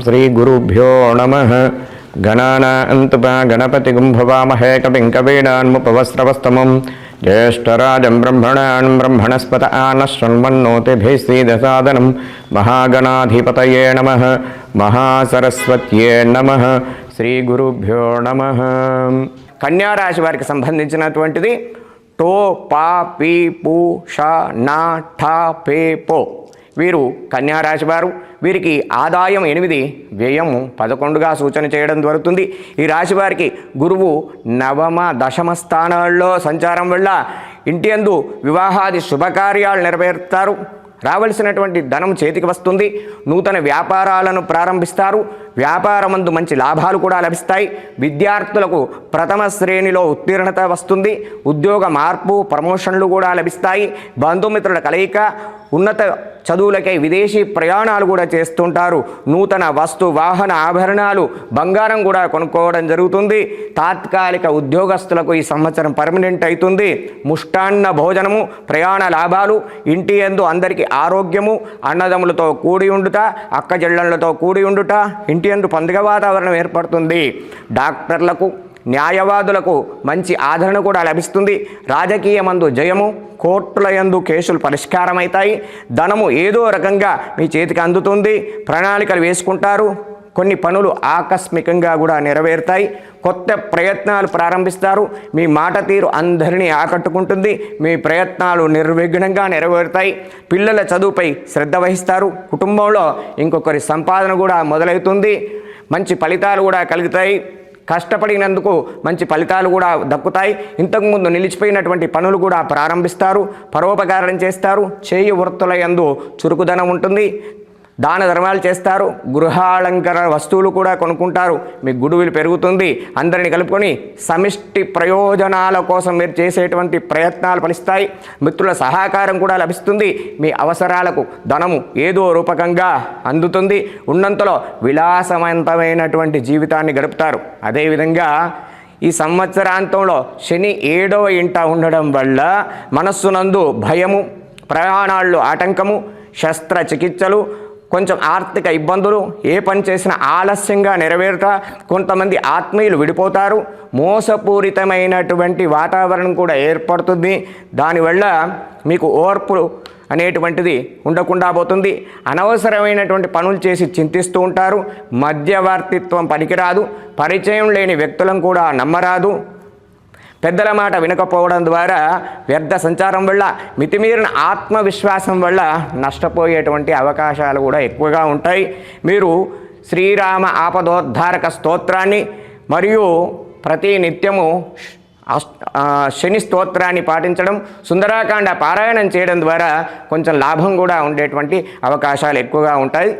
श्रीगुरुभ्यो नमः। गणानान्त्वा गणपतिं भवामहे कविं कवीनान्मुपवस्त्रवस्तमं ज्येष्ठराजं ब्रह्मणान् ब्रह्मणस्पत आनश्रण्वन्नोतिभिः सीदसादनं महागणाधिपतये नमः। महासरस्वत्ये नमः। श्रीगुरुभ्यो नमः। कन्या राशि వారికి సంబంధించినటువంటిది టో పా పీ పు ష నా ఠ పే పో. వీరు కన్యారాశి వారు. వీరికి ఆదాయం 8, వ్యయం 11గా సూచన చేయడం జరుగుతుంది. ఈ రాశి వారికి గురువు నవమ దశమ స్థానాల్లో సంచారం వల్ల ఇంటి యందు వివాహాది శుభకార్యాలు నెరవేరుతారు. రావలసినటువంటి ధనం చేతికి వస్తుంది. నూతన వ్యాపారాలను ప్రారంభిస్తారు. వ్యాపారమందు మంచి లాభాలు కూడా లభిస్తాయి. విద్యార్థులకు ప్రథమ శ్రేణిలో ఉత్తీర్ణత వస్తుంది. ఉద్యోగ మార్పు, ప్రమోషన్లు కూడా లభిస్తాయి. బంధుమిత్రుల కలయిక, ఉన్నత చదువులకై విదేశీ ప్రయాణాలు కూడా చేస్తుంటారు. నూతన వస్తు వాహన ఆభరణాలు, బంగారం కూడా కొనుక్కోవడం జరుగుతుంది. తాత్కాలిక ఉద్యోగస్తులకు ఈ సంవత్సరం పర్మనెంట్ అవుతుంది. ముష్టాన్న భోజనము, ప్రయాణ లాభాలు, ఇంటి యందు అందరికీ ఆరోగ్యము, అన్నదమ్ములతో కూడి ఉండుట, అక్కచెల్లెళ్లతో కూడి ఉండుట, ఇంటి యందు పండుగ వాతావరణం ఏర్పడుతుంది. డాక్టర్లకు, న్యాయవాదులకు మంచి ఆదరణ కూడా లభిస్తుంది. రాజకీయమందు జయము, కోర్టుల యందు కేసులు పరిష్కారమవుతాయి. ధనము ఏదో రకంగా మీ చేతికి అందుతుంది. ప్రణాళికలు వేసుకుంటారు. కొన్ని పనులు ఆకస్మికంగా కూడా నెరవేరుతాయి. కొత్త ప్రయత్నాలు ప్రారంభిస్తారు. మీ మాట తీరు అందరినీ ఆకట్టుకుంటుంది. మీ ప్రయత్నాలు నిర్విఘ్నంగా నెరవేరుతాయి. పిల్లల చదువుపై శ్రద్ధ వహిస్తారు. కుటుంబంలో ఇంకొకరి సంపాదన కూడా మొదలవుతుంది. మంచి ఫలితాలు కూడా కలుగుతాయి. కష్టపడినందుకు మంచి ఫలితాలు కూడా దక్కుతాయి. ఇంతకుముందు నిలిచిపోయినటువంటి పనులు కూడా ప్రారంభిస్తారు. పరోపకారం చేస్తారు. చేయి వృత్తుల యందు చురుకుదనం ఉంటుంది. దాన ధర్మాలు చేస్తారు. గృహాలంకరణ వస్తువులు కూడా కొనుక్కుంటారు. మీ గుడువిలు పెరుగుతుంది. అందరిని కలుపుకొని సమిష్టి ప్రయోజనాల కోసం మీరు చేసేటువంటి ప్రయత్నాలు ఫలిస్తాయి. మిత్రుల సహకారం కూడా లభిస్తుంది. మీ అవసరాలకు ధనము ఏదో రూపకంగా అందుతుంది. ఉన్నంతలో విలాసవంతమైనటువంటి జీవితాన్ని గడుపుతారు. అదేవిధంగా ఈ సంవత్సరాంతంలో శని 7వ ఇంట ఉండడం వల్ల మనస్సునందు భయము, ప్రయాణాల్లో ఆటంకము, శస్త్రచికిత్సలు, కొంచెం ఆర్థిక ఇబ్బందులు, ఏ పని చేసినా ఆలస్యంగా నెరవేరుతా, కొంతమంది ఆత్మీయులు విడిపోతారు. మోసపూరితమైనటువంటి వాతావరణం కూడా ఏర్పడుతుంది. దానివల్ల మీకు ఓర్పు అనేటువంటిది ఉండకుండా పోతుంది. అనవసరమైనటువంటి పనులు చేసి చింతిస్తూ ఉంటారు. మధ్యవర్తిత్వం పనికిరాదు. పరిచయం లేని వ్యక్తులను కూడా నమ్మరాదు. పెద్దల మాట వినకపోవడం ద్వారా వ్యర్థ సంచారం వల్ల, మితిమీరిన ఆత్మవిశ్వాసం వల్ల నష్టపోయేటువంటి అవకాశాలు కూడా ఎక్కువగా ఉంటాయి. మీరు శ్రీరామ ఆపదోద్ధారక స్తోత్రాన్ని మరియు ప్రతి నిత్యము శని స్తోత్రాన్ని పాటించడం, సుందరాకాండ పారాయణం చేయడం ద్వారా కొంచెం లాభం కూడా ఉండేటువంటి అవకాశాలు ఎక్కువగా ఉంటాయి.